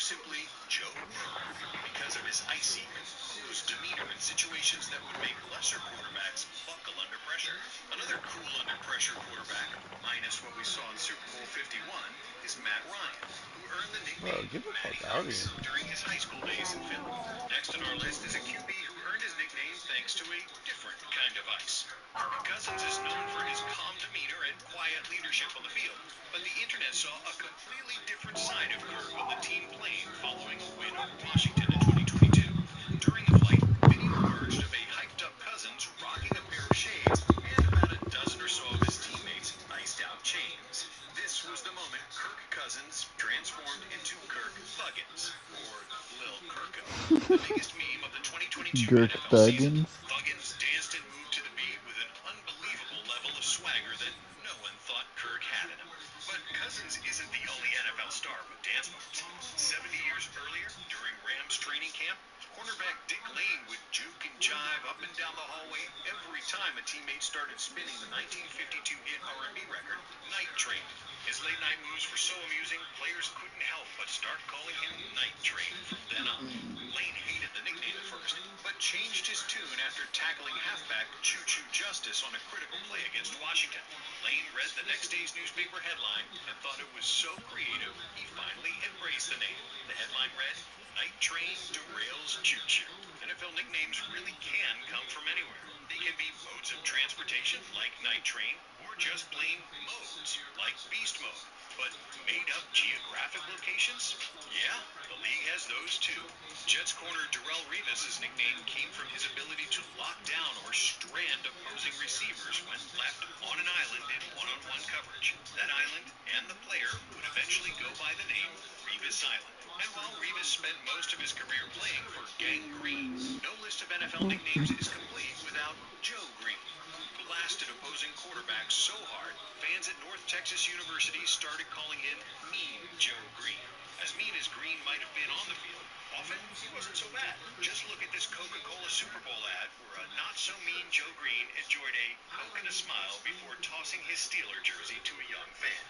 simply Joe Burrow, because of his icy, composed demeanor in situations that would make lesser quarterbacks buckle under pressure. Another cool under pressure quarterback, minus what we saw in Super Bowl 51, is Matt Ryan, who earned the Bro, nickname get the fuck Matty out of Ice here. during his high school days in Philly. Next on our list is a QB who earned his nickname thanks to a different kind of ice. Kirk Cousins is known for his calm demeanor and quiet leadership on the field, but the internet saw a completely different side of Kirk on the team plane following a win over Washington in 2022. During a flight, video emerged of a hyped up Cousins rocking a pair of shades and about a dozen or so of his teammates' iced out chains. This was the moment Kirk Cousins transformed into Kirk Thuggins, or Lil Kirko. The biggest meme of the 2022 Girk NFL season, Thuggins. Thuggins danced and moved to the beat with an unbelievable level of swagger that no one thought Kirk had in him. But Cousins isn't the only NFL star with dance moves. 70 years earlier, during Rams training camp, cornerback Dick Lane would juke and jive up and down the hallway every time a teammate started spinning the 1952 hit R&B record, Night Train. His late-night moves were so amusing, players couldn't help but start calling him Night Train from then on. Lane hated the nickname at first, but changed his tune after tackling halfback Choo Choo Justice on a critical play against Washington. Lane read the next day's newspaper headline and thought it was so creative, he finally embraced the name. The headline read, Night Train derails Choo Choo. NFL nicknames really can come from anywhere. They can be modes of transportation, like Night Train, or just plain modes, like Beast Mode. But made up geographic locations? Yeah, the league has those too. Jets corner Darrelle Revis' nickname came from his ability to lock down or strand opposing receivers when left on an island in one-on-one coverage. That island and the player would eventually go by the name Revis Island. And while Revis spent most of his career playing for Gang Green, no list of NFL nicknames is complete without Joe Green, who blasted opposing quarterbacks so hard, fans at North Texas University started calling him Mean Joe Green. As mean as Green might have been on the field, often he wasn't so bad. Just look at this Coca-Cola Super Bowl ad where a not-so-mean Joe Green enjoyed a Coke and a smile before tossing his Steeler jersey to a young fan.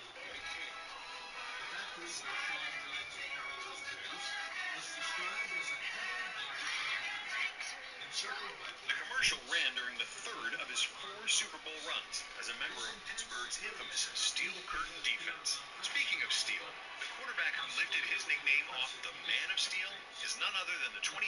The commercial ran during the third of his 4 Super Bowl runs as a member of Pittsburgh's infamous Steel Curtain defense. Speaking of steel, the quarterback who lifted his nickname off the Man of Steel is none other than the 2015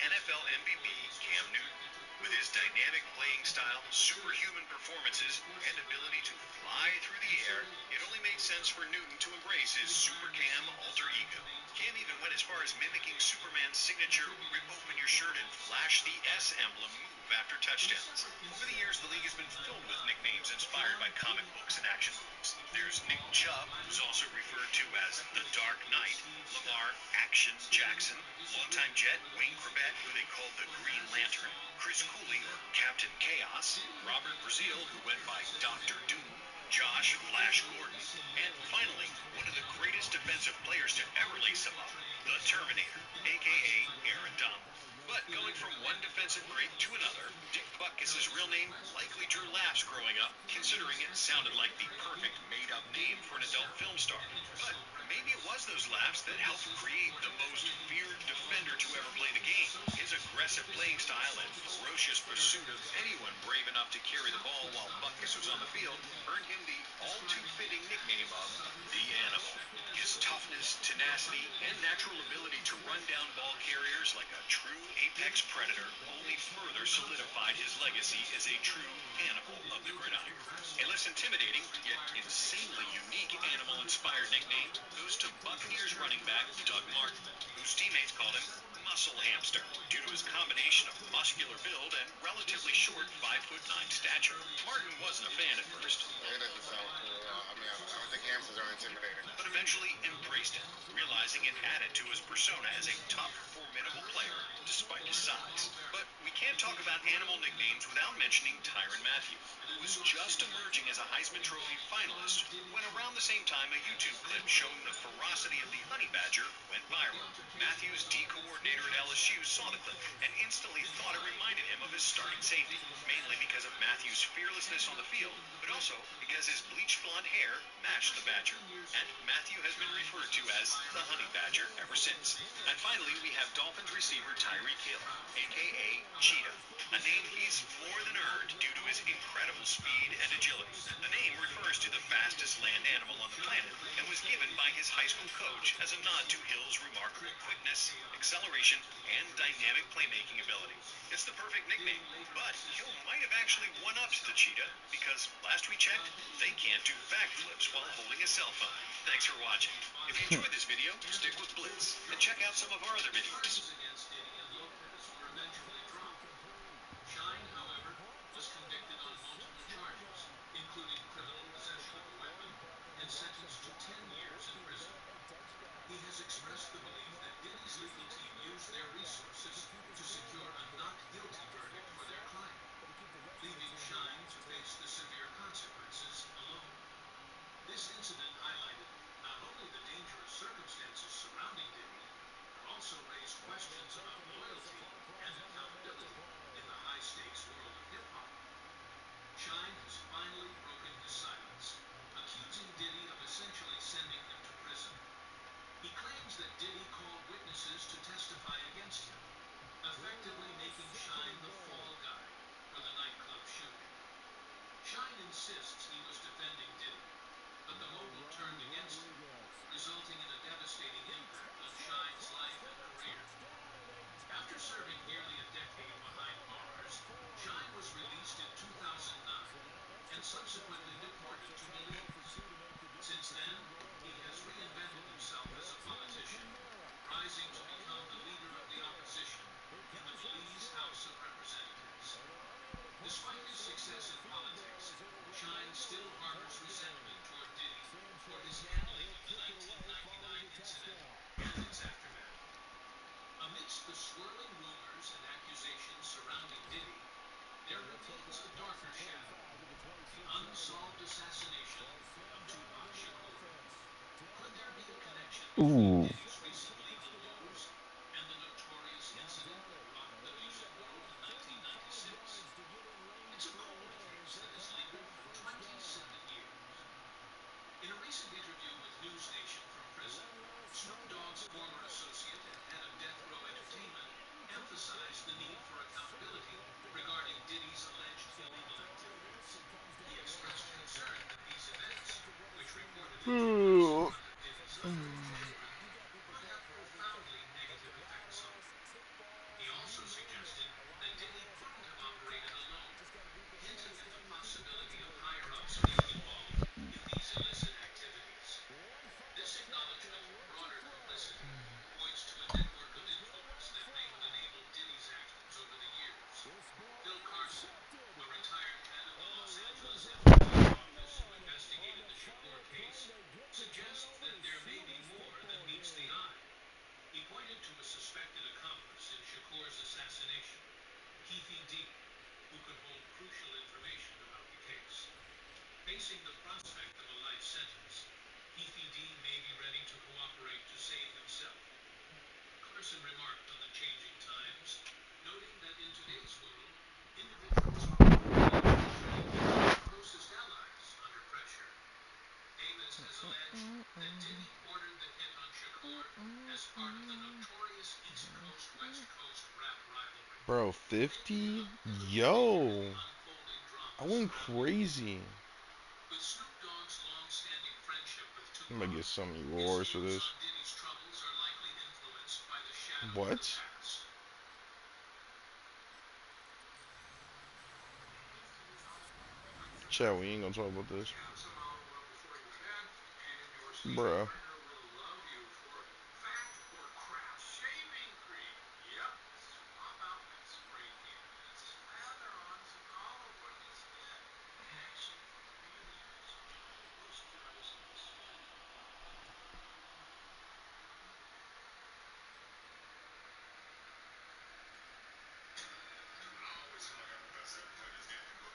NFL MVP Cam Newton. With his dynamic playing style, superhuman performances, and ability to fly through the air, it only made sense for Newton to embrace his Super Cam alter ego. Cam even went as far as mimicking Superman's signature rip open your shirt and flash the S emblem move after touchdowns. Over the years, the league has been filled with nicknames inspired by comic books and action movies. There's Nick Chubb, who's also referred to as the Dark Knight, Lamar Action Jackson, longtime Jet Wayne Corbett, who they called the Green Lantern, Chris Cooley, or Captain Chaos, Robert Brazil, who went by Dr. Doom, Josh Flash Gordon, and finally, one of the greatest defensive players to ever lace him up, the Terminator, aka Aaron Donald. But going from one defensive great to another, Dick Butkus' real name likely drew laughs growing up, considering it sounded like the perfect made-up name for an adult film star. But maybe it was those laughs that helped create the most feared defender to ever play the game. His aggressive playing style and ferocious pursuit of anyone brave enough to carry the ball while Butkus was on the field earned him the all-too-fitting nickname of the Animal. His toughness, tenacity, and natural ability to run down ball carriers like a true apex predator only further solidified his legacy as a true animal of the gridiron. A less intimidating, yet insanely unique animal-inspired nickname goes to Buccaneers running back Doug Martin, whose teammates called him Muscle Hamster due to his combination of muscular build and relatively short 5'9" stature. Martin wasn't a fan at first, It doesn't sound cool. I don't think hamsters are intimidating. but eventually embraced it, realizing it added to his persona as a tough, formidable player despite his size. But we can't talk about animal nicknames without mentioning Tyrann Mathieu, who was just emerging as a Heisman Trophy finalist when around the same time a YouTube clip showing the ferocity of the honey badger went viral. Matthew's D coordinator at LSU saw the clip and instantly thought it reminded him of his starting safety, mainly because of Matthew's fearlessness on the field, but also because his bleached blonde hair matched the Badger. And Matthew has been referred to as the Honey Badger ever since. And finally, we have Dolphins receiver Tyreek Hill, aka Cheetah, a name he's more than earned due to his incredible speed and agility. The name refers to the fastest land animal on the planet and was given by his high school coach as a nod to Hill's remarkable quickness, acceleration, and dynamic playmaking ability. It's the perfect nickname, but Hill might have actually one-upped the Cheetah because last we checked, they can't do backflips while holding a cell phone. Thanks for watching. If you enjoyed this video, stick with Blitz and check out some of our other videos. Shine, however, was convicted on multiple charges, including criminal possession of a weapon, and sentenced to 10 years in prison. He has expressed the belief that Diddy's legal team used their resources to secure a not guilty verdict for their client, leaving Shine to face the severe consequences alone. This incident highlighted not only the dangerous circumstances surrounding Diddy, but also raised questions about loyalty and accountability in the high-stakes world of hip-hop. Shine has finally broken his silence, accusing Diddy of essentially sending him to prison. He claims that Diddy called witnesses to testify against him, effectively making Shine the fall guy for the nightclub shooting. Shine insists he was defending Diddy, but the mogul turned against him, resulting in a devastating impact on Shine's life and career. After serving nearly a decade behind bars, Shine was released in 2009 and subsequently deported to Belize. Since then, he has reinvented himself as a politician, rising to become the leader of the opposition in the Belize House of Representatives. Despite his success in politics, Shine still harbors resentment toward Diddy for his handling of the 1999 incident and its aftermath. Amidst the swirling rumors and accusations surrounding Diddy, there remains a darker shadow: the unsolved assassination of Tupac Shakur. Could there be a connection between Ooh. Diddy's recent legal moves and the notorious incident that rocked the music world in 1996? It's a cold case that has lingered for 27 years. In a recent interview with News Nation from prison, Snoop Dogg's former associate and head of Death Row Entertainment emphasized the need for accountability regarding Diddy's alleged illegal activities. He expressed concern that these events, which reportedly took place in front of Diddy's unborn children, could have profoundly negative effects on him. He also suggested that Diddy couldn't have operated alone, hinting at the possibility of higher-ups being involved in these illicit activities. This acknowledgement of broader complicity points to a network of influence that may have enabled Diddy's actions over the years. Phil Carson, a retired head of the Los Angeles FBI office who investigated the Shakur case, suggests that there may be more than meets the eye. He pointed to a suspected accomplice in Shakur's assassination, Keefe D, who could hold crucial information about the case. Facing the prospect of a life sentence, Keefe D may be ready to cooperate to save himself. Carson remarked on the changing times, noting that in today's world, individuals are often portrayed as the closest allies under pressure. Davis has alleged that Diddy ordered the hit on Shakur as part of the notorious East Coast West Coast rap rivalry. Bro, 50? Yo. I went crazy. With Snoop Dogg's long-standing friendship with I'm Tupac, gonna get so many his rewards for views this. on Diddy's troubles are likely influenced by the shadow of the What? past. Chat, we ain't gonna talk about this. Bruh. Fact or crap? Shaving cream. Yep. Swap out that spray can and slather on some olive oil instead. It actually really has gentle moisturizing smell. I always feel like I'm the best ever played this game, but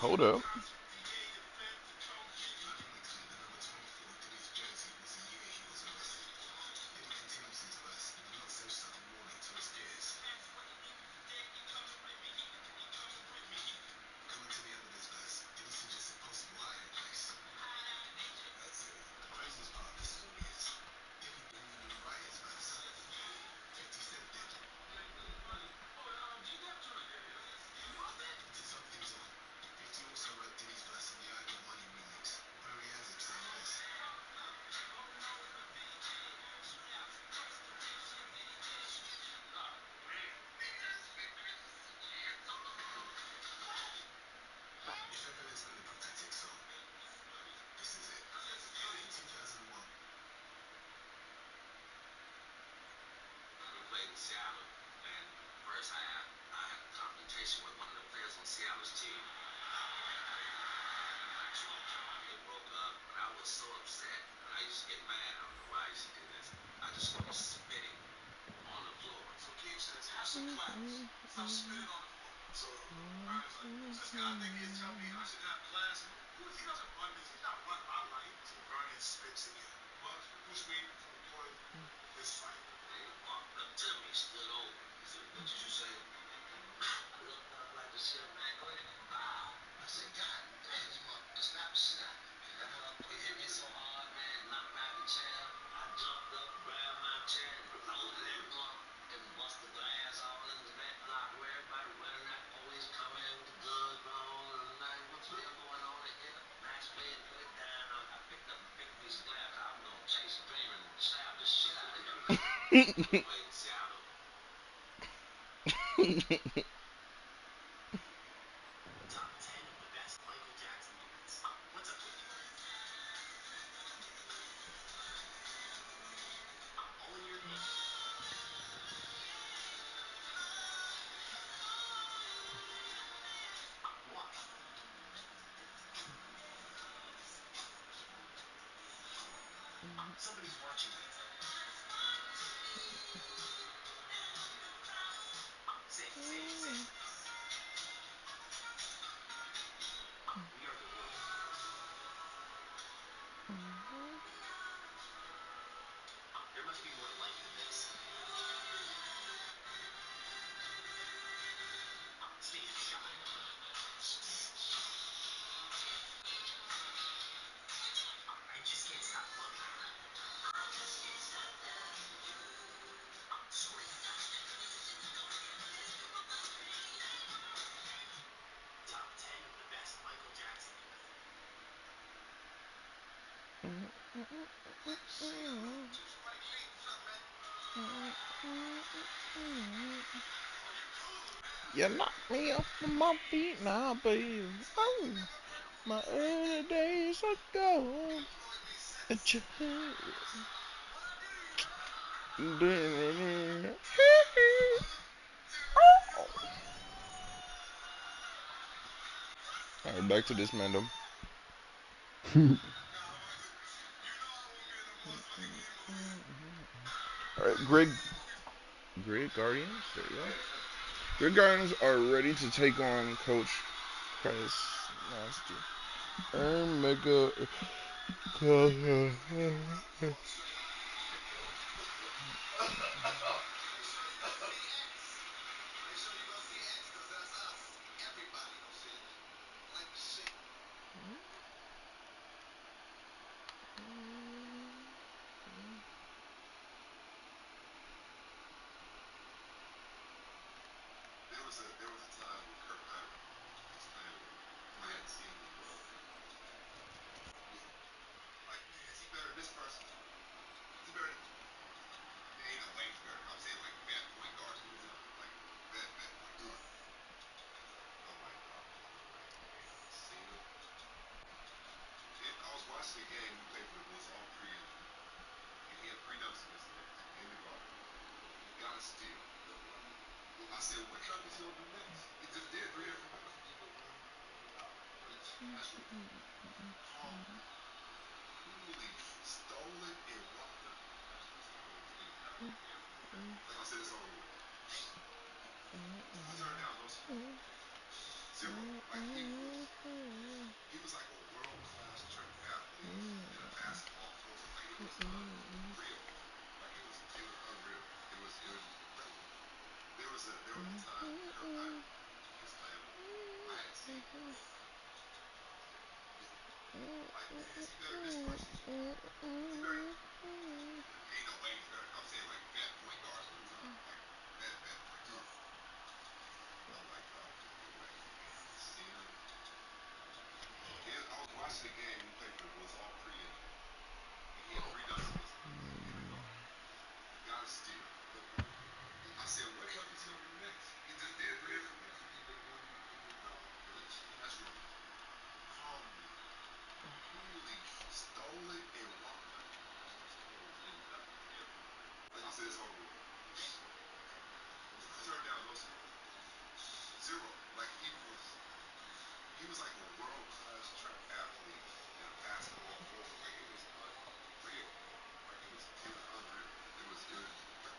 Hold up. You knocked me off of my feet now, baby. Oh, my early days ago. At your Alright, back to this, Mando. Alright, Greg Guardians. There you go. Greg Guardians are ready to take on Coach Price Master. Mega. Last week, Hall coolly stole it and walked up. Like I said, it's over with. I turned down no smoke. Zero. Like he was like a world class track athlete and a basketball forward. Like it was unreal. Like it was unreal. It was incredible. There was a time he was playing on my team. Like, is he better than this person? Is he better? Ain't no way he's better. I'm saying like vet point guards all the time. Like vet point guards. I'm like, no, no way. Seeing him. I was watching the game. We played for it was all pre-injury, and he had 3 dunks against us. And I thought, got a steal. I said, what happened to him in the Knicks? He just did 3 different things. No, that's wrong. Calmly, coolly stole it and walked up. Like I said, it's over with. I turned down no smoke. Zero. Like he was like a world class track athlete and a basketball forward. Like it was unreal, bro. Like it was unreal. It was incredible.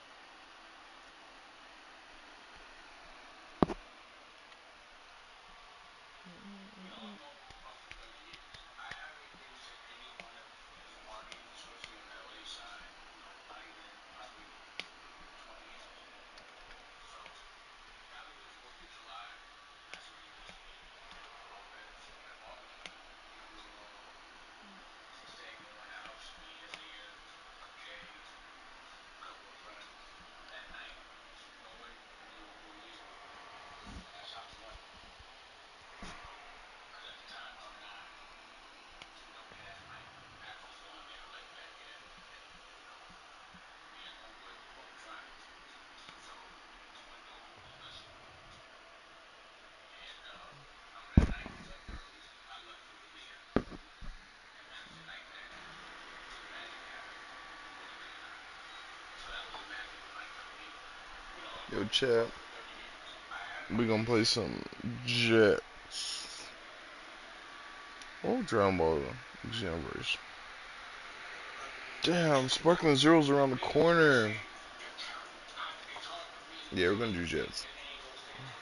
Yo, chat. We gonna play some Jets. Oh, Dragon Ball Xenoverse. Damn, Sparkling Zero's around the corner. Yeah, we're gonna do Jets.